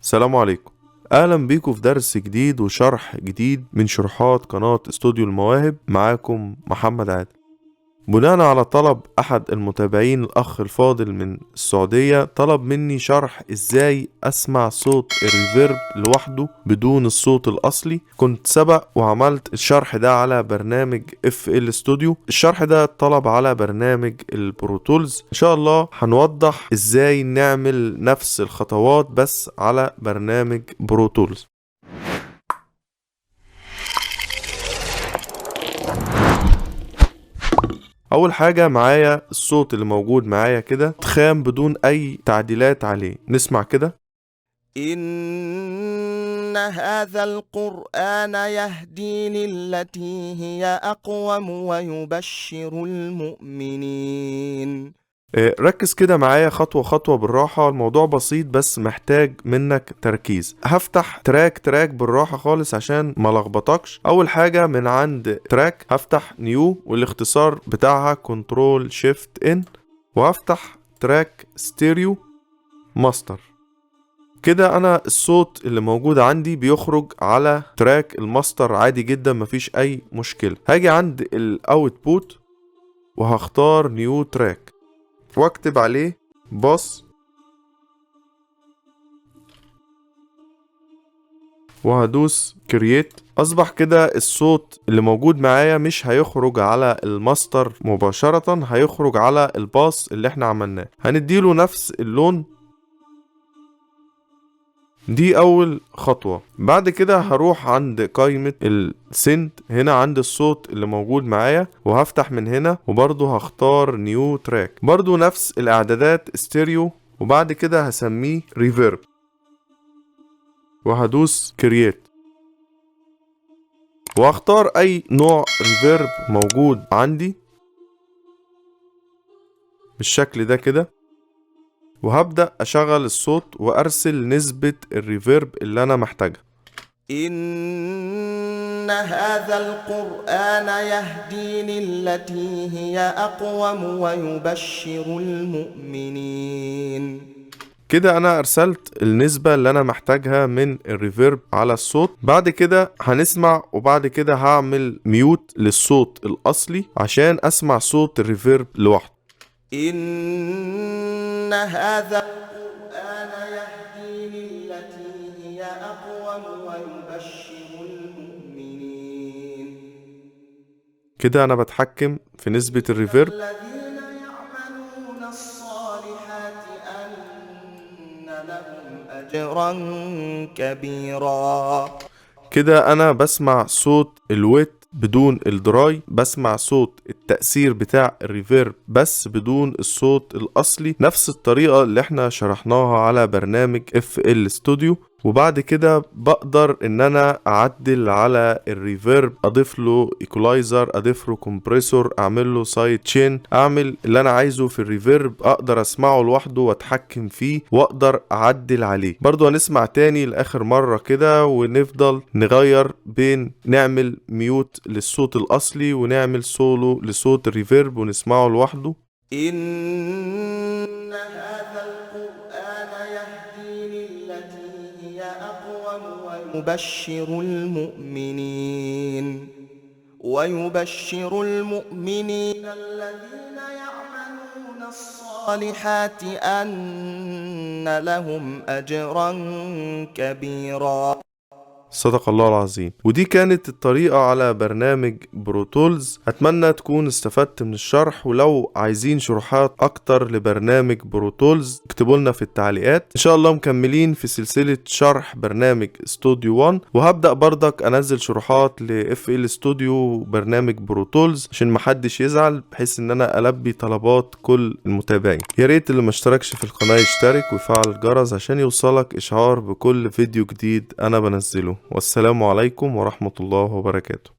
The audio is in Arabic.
السلام عليكم. اهلا بيكم في درس جديد وشرح جديد من شروحات قناة استوديو المواهب. معاكم محمد عادل. بناء على طلب احد المتابعين الاخ الفاضل من السعودية، طلب مني شرح ازاي اسمع صوت الريفيرب لوحده بدون الصوت الاصلي. كنت سبق وعملت الشرح ده على برنامج FL Studio. الشرح ده طلب على برنامج البروتولز. ان شاء الله هنوضح ازاي نعمل نفس الخطوات بس على برنامج بروتولز. اول حاجة معايا الصوت اللي موجود معايا كده خام بدون اي تعديلات عليه. نسمع كده. إن هذا القرآن يهدي للتي هي أقوم ويبشر المؤمنين. ركز كده معايا خطوة خطوة بالراحة. الموضوع بسيط بس محتاج منك تركيز. هفتح تراك بالراحة خالص عشان ما لخبطكش. اول حاجة من عند تراك هفتح نيو والاختصار بتاعها كنترول شيفت ان، وهفتح تراك ستيريو ماستر. كده انا الصوت اللي موجود عندي بيخرج على تراك الماستر عادي جدا، مفيش اي مشكلة. هاجي عند الاوتبوت وهختار نيو تراك واكتب عليه باص وهدوس كرييت. اصبح كده الصوت اللي موجود معايا مش هيخرج على الماستر مباشرة، هيخرج على الباص اللي احنا عملناه. هنديله نفس اللون. دي اول خطوة. بعد كده هروح عند قائمة السند هنا عند الصوت اللي موجود معايا، وهفتح من هنا وبرضه هختار نيو تراك، برضه نفس الاعدادات ستيريو، وبعد كده هسميه ريفيرب وهدوس كرييت، وهختار اي نوع ريفيرب موجود عندي بالشكل ده كده، وهبدأ اشغل الصوت وارسل نسبة الريفيرب اللي انا محتاجها. إن هذا القرآن يهدي للتي هي أقوم ويبشر المؤمنين. كده انا ارسلت النسبة اللي انا محتاجها من الريفيرب على الصوت. بعد كده هنسمع، وبعد كده هعمل ميوت للصوت الاصلي عشان اسمع صوت الريفيرب لوحده. إن هذا القرآن يهدي للتي هي أقوم ويبشر المؤمنين. كده انا بتحكم في نسبة الريفيرب. الذين يعملون الصالحات أن لهم أجرا كبيرا. كده انا بسمع صوت الويت بدون الدراي، بسمع صوت التأثير بتاع الريفيرب بس بدون الصوت الأصلي، نفس الطريقة اللي احنا شرحناها على برنامج FL Studio. وبعد كده بقدر ان انا اعدل على الريفيرب، اضيف له ايكولايزر، اضيف له كومبريسور، اعمل له سايد تشين، اعمل اللي انا عايزه في الريفيرب. اقدر اسمعه لوحده واتحكم فيه واقدر اعدل عليه. برضو هنسمع تاني لاخر مرة كده ونفضل نغير بين نعمل ميوت للصوت الاصلي ونعمل سولو لصوت الريفيرب ونسمعه لوحده. إن هذا القرآن يهدي للتي هي أقوم ويبشر المؤمنين الذين يعملون الصالحات أن لهم أجرا كبيرا. صدق الله العظيم. ودي كانت الطريقة على برنامج بروتولز. أتمنى تكون استفدت من الشرح، ولو عايزين شروحات أكتر لبرنامج بروتولز اكتبوا لنا في التعليقات. إن شاء الله مكملين في سلسلة شرح برنامج استوديو 1، وهبدأ برضك أنزل شروحات لFL Studio وبرنامج بروتولز عشان محدش يزعل، بحيث إن أنا ألبي طلبات كل المتابعين. يا ريت اللي مشتركش في القناة يشترك ويفعل الجرس عشان يوصلك إشعار بكل فيديو جديد أنا بنزله. والسلام عليكم ورحمة الله وبركاته.